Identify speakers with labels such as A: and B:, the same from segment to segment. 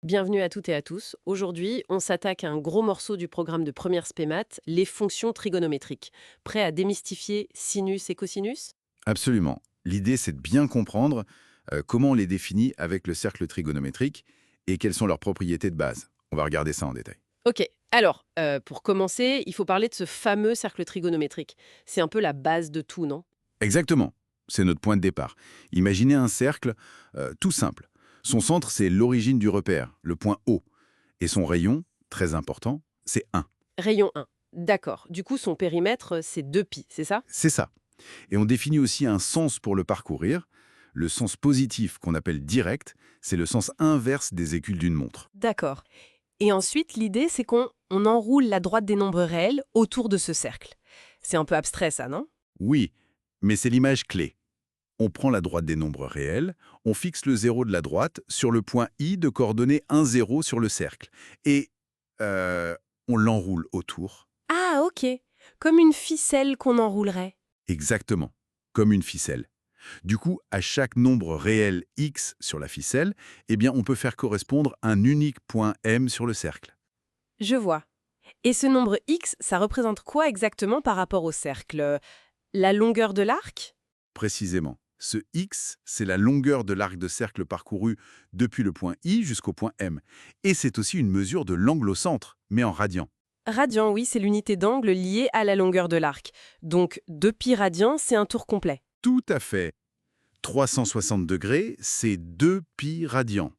A: Bienvenue à toutes et à tous. Aujourd'hui, on s'attaque à un gros morceau du programme de première spé maths, les fonctions trigonométriques. Prêt à démystifier sinus et cosinus?
B: Absolument. L'idée, c'est de bien comprendre comment on les définit avec le cercle trigonométrique et quelles sont leurs propriétés de base. On va regarder ça en détail.
A: Ok, alors, pour commencer, il faut parler de ce fameux cercle trigonométrique. C'est un peu la base de tout, non?
B: Exactement. C'est notre point de départ. Imaginez un cercle tout simple. Son centre, c'est l'origine du repère, le point O. Et son rayon, très important, c'est 1.
A: Rayon 1. D'accord. Du coup, son périmètre, c'est 2π, c'est ça?
B: C'est ça. Et on définit aussi un sens pour le parcourir. Le sens positif, qu'on appelle direct, c'est le sens inverse des aiguilles d'une montre.
A: D'accord. Et ensuite, l'idée, c'est qu'on enroule la droite des nombres réels autour de ce cercle. C'est un peu abstrait, ça, non?
B: Oui, mais c'est l'image clé. On prend la droite des nombres réels, on fixe le 0 de la droite sur le point I de coordonnées 1, 0 sur le cercle. Et euh, on l'enroule autour,
A: Ah, ok. Comme une ficelle qu'on enroulerait.
B: exactement, comme une ficelle. Du coup, à chaque nombre réel x sur la ficelle, eh bien, on peut faire correspondre un unique point M sur le cercle.
A: Je vois. Et ce nombre x, ça représente quoi exactement par rapport au cercle? La longueur de l'arc?
B: Précisément. Ce x, c'est la longueur de l'arc de cercle parcouru depuis le point I jusqu'au point M. Et c'est aussi une mesure de l'angle au centre, mais en radians.
A: Radian, oui, c'est l'unité d'angle liée à la longueur de l'arc. Donc 2π radians, c'est un tour complet.
B: Tout à fait. 360 degrés, c'est 2 pi radians.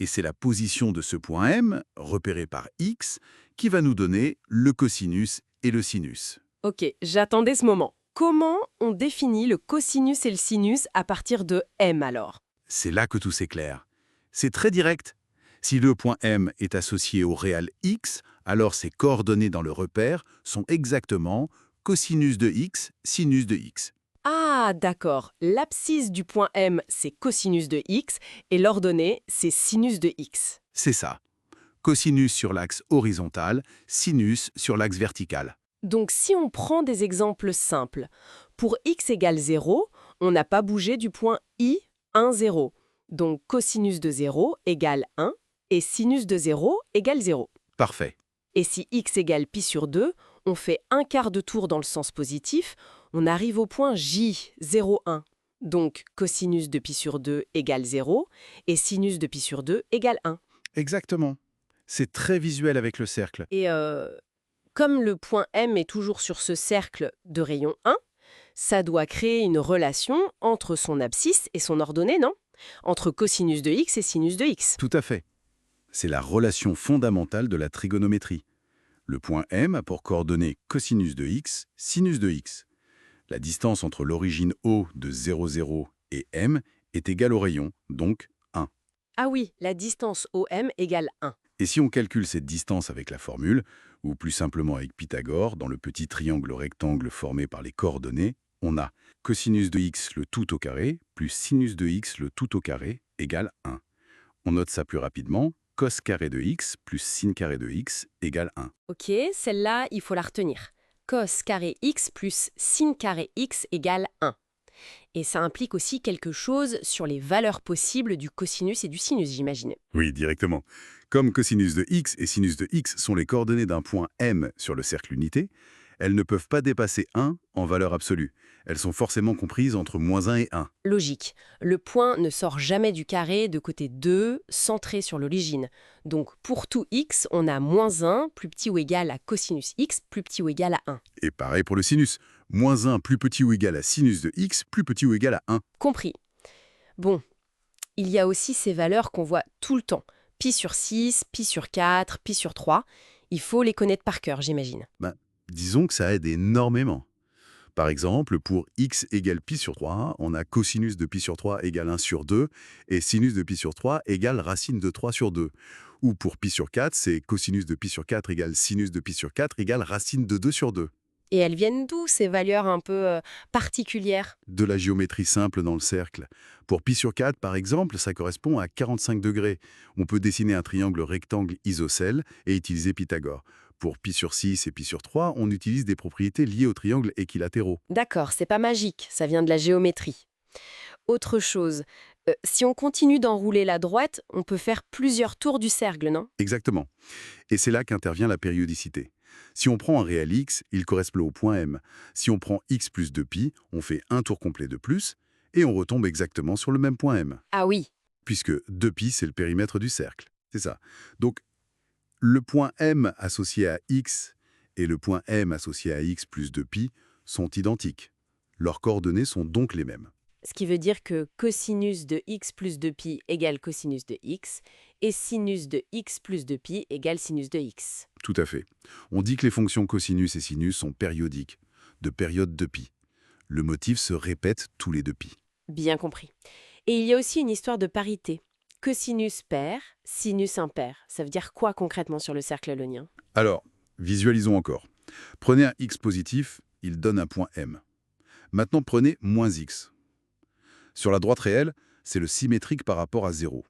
B: Et c'est la position de ce point M, repéré par x, qui va nous donner le cosinus et le sinus.
A: Ok, j'attendais ce moment. Comment on définit le cosinus et le sinus à partir de m alors?
B: C'est là que tout s'éclaire. C'est très direct. Si le point M est associé au réel x, alors ses coordonnées dans le repère sont exactement cosinus de x, sinus de x.
A: Ah, d'accord. L'abscisse du point m, c'est cosinus de x, et l'ordonnée, c'est sinus de x.
B: C'est ça. Cosinus sur l'axe horizontal, sinus sur l'axe vertical.
A: Donc si on prend des exemples simples, pour x égale 0, on n'a pas bougé du point I 1, 0. Donc cosinus de 0 égale 1 et sinus de 0 égale 0.
B: Parfait.
A: Et si x égale pi sur 2, on fait un quart de tour dans le sens positif, on arrive au point J 0, 1. Donc cosinus de pi sur 2 égale 0 et sinus de pi sur 2 égale 1.
B: Exactement. C'est très visuel avec le cercle.
A: Et comme le point M est toujours sur ce cercle de rayon 1, ça doit créer une relation entre son abscisse et son ordonnée, non? Entre cosinus de x et sinus de x.
B: Tout à fait. C'est la relation fondamentale de la trigonométrie. Le point M a pour coordonnées cosinus de x, sinus de x. La distance entre l'origine O de 0, 0 et M est égale au rayon, donc 1.
A: Ah oui, la distance OM égale 1.
B: Et si on calcule cette distance avec la formule, ou plus simplement avec Pythagore, dans le petit triangle rectangle formé par les coordonnées, on a cosinus de x le tout au carré plus sinus de x le tout au carré égale 1. On note ça plus rapidement, cos carré de x plus sin carré de x égale 1.
A: Ok, celle-là, il faut la retenir. Cos carré x plus sin carré x égale 1. Et ça implique aussi quelque chose sur les valeurs possibles du cosinus et du sinus, j'imagine.
B: Oui, directement. Comme cosinus de x et sinus de x sont les coordonnées d'un point M sur le cercle unité, elles ne peuvent pas dépasser 1 en valeur absolue. Elles sont forcément comprises entre -1 et 1.
A: Logique. Le point ne sort jamais du carré de côté 2, centré sur l'origine. Donc pour tout x, on a -1 plus petit ou égal à cosinus x plus petit ou égal à 1.
B: Et pareil pour le sinus. -1 plus petit ou égal à sinus de x plus petit ou égal à 1.
A: Compris. Bon, il y a aussi ces valeurs qu'on voit tout le temps. Pi sur 6, pi sur 4, pi sur 3. Il faut les connaître par cœur, j'imagine.
B: Ben, disons que ça aide énormément. Par exemple, pour x égale pi sur 3, on a cosinus de pi sur 3 égale 1 sur 2 et sinus de pi sur 3 égale racine de 3 sur 2. Ou pour pi sur 4, c'est cosinus de pi sur 4 égale sinus de pi sur 4 égale racine de 2 sur 2.
A: Et elles viennent d'où, ces valeurs un peu particulières?
B: De la géométrie simple dans le cercle. Pour pi sur 4, par exemple, ça correspond à 45 degrés. On peut dessiner un triangle rectangle isocèle et utiliser Pythagore. Pour pi sur 6 et pi sur 3, on utilise des propriétés liées aux triangles équilatéraux.
A: D'accord, c'est pas magique, ça vient de la géométrie. Autre chose, si on continue d'enrouler la droite, on peut faire plusieurs tours du cercle, non?
B: Exactement. Et c'est là qu'intervient la périodicité. Si on prend un réel x, il correspond au point m. Si on prend x plus 2π, on fait un tour complet de plus, et on retombe exactement sur le même point m.
A: Ah oui,
B: Puisque 2π, c'est le périmètre du cercle. C'est ça. Donc, le point m associé à x et le point m associé à x plus 2π sont identiques. Leurs coordonnées sont donc les mêmes.
A: ce qui veut dire que cosinus de x plus 2π égale cosinus de x, et sinus de x plus 2π égale sinus de x.
B: Tout à fait. On dit que les fonctions cosinus et sinus sont périodiques, de période 2π. Le motif se répète tous les 2π.
A: Bien compris. Et il y a aussi une histoire de parité. Cosinus pair, sinus impair. Ça veut dire quoi concrètement sur le cercle lownien?
B: Alors, visualisons encore. Prenez un x positif, il donne un point m. Maintenant, prenez moins x. Sur la droite réelle, c'est le symétrique par rapport à 0.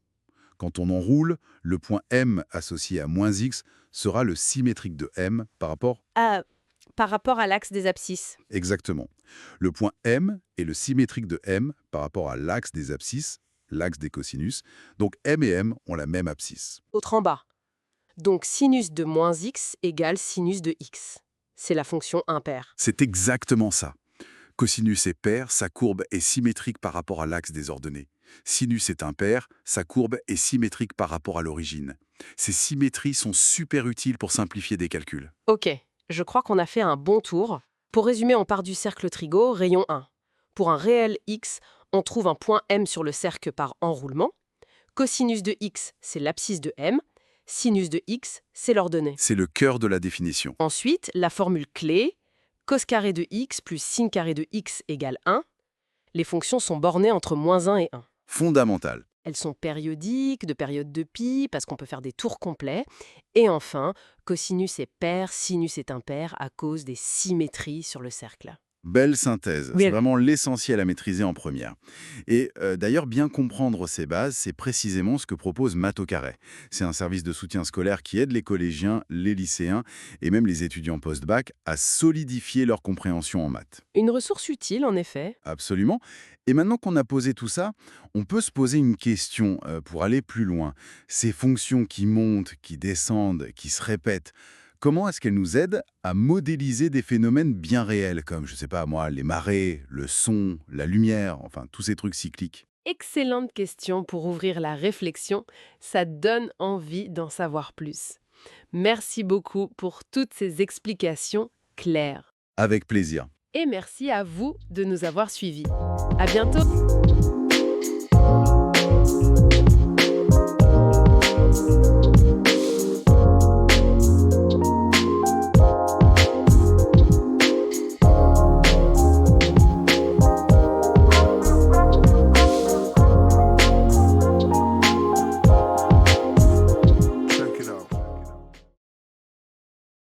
B: Quand on enroule, le point m associé à moins x sera le symétrique de m par rapport...
A: Ah, par rapport à l'axe des abscisses.
B: Exactement. Le point m est le symétrique de m par rapport à l'axe des abscisses, l'axe des cosinus. Donc m et m ont la même abscisse.
A: Autre en bas. Donc sinus de moins x égale sinus de x. C'est la fonction impair.
B: C'est exactement ça. Cosinus est pair, sa courbe est symétrique par rapport à l'axe des ordonnées. Sinus est impair, sa courbe est symétrique par rapport à l'origine. Ces symétries sont super utiles pour simplifier des calculs.
A: Ok, je crois qu'on a fait un bon tour. Pour résumer, on part du cercle trigo, rayon 1. Pour un réel x, on trouve un point m sur le cercle par enroulement. Cosinus de x, c'est l'abscisse de m. Sinus de x, c'est l'ordonnée.
B: C'est le cœur de la définition.
A: Ensuite, la formule clé, cos carré de x plus sin carré de x égale 1. Les fonctions sont bornées entre moins 1 et 1.
B: Fondamental.
A: Elles sont périodiques, de période de pi, parce qu'on peut faire des tours complets. Et enfin, cosinus est pair, sinus est impair à cause des symétries sur le cercle.
B: Belle synthèse,
A: Oui.
B: c'est vraiment l'essentiel à maîtriser en première. Et d'ailleurs, bien comprendre ces bases, c'est précisément ce que propose Math au carré. C'est un service de soutien scolaire qui aide les collégiens, les lycéens et même les étudiants post-bac à solidifier leur compréhension en maths.
A: Une ressource utile, en effet.
B: Absolument. Et maintenant qu'on a posé tout ça, on peut se poser une question pour aller plus loin. Ces fonctions qui montent, qui descendent, qui se répètent, comment est-ce qu'elles nous aident à modéliser des phénomènes bien réels, comme, je ne sais pas moi, les marées, le son, la lumière, enfin tous ces trucs cycliques?
A: Excellente question pour ouvrir la réflexion. Ça donne envie d'en savoir plus. Merci beaucoup pour toutes ces explications claires.
B: Avec plaisir.
A: Et merci à vous de nous avoir suivis. À bientôt!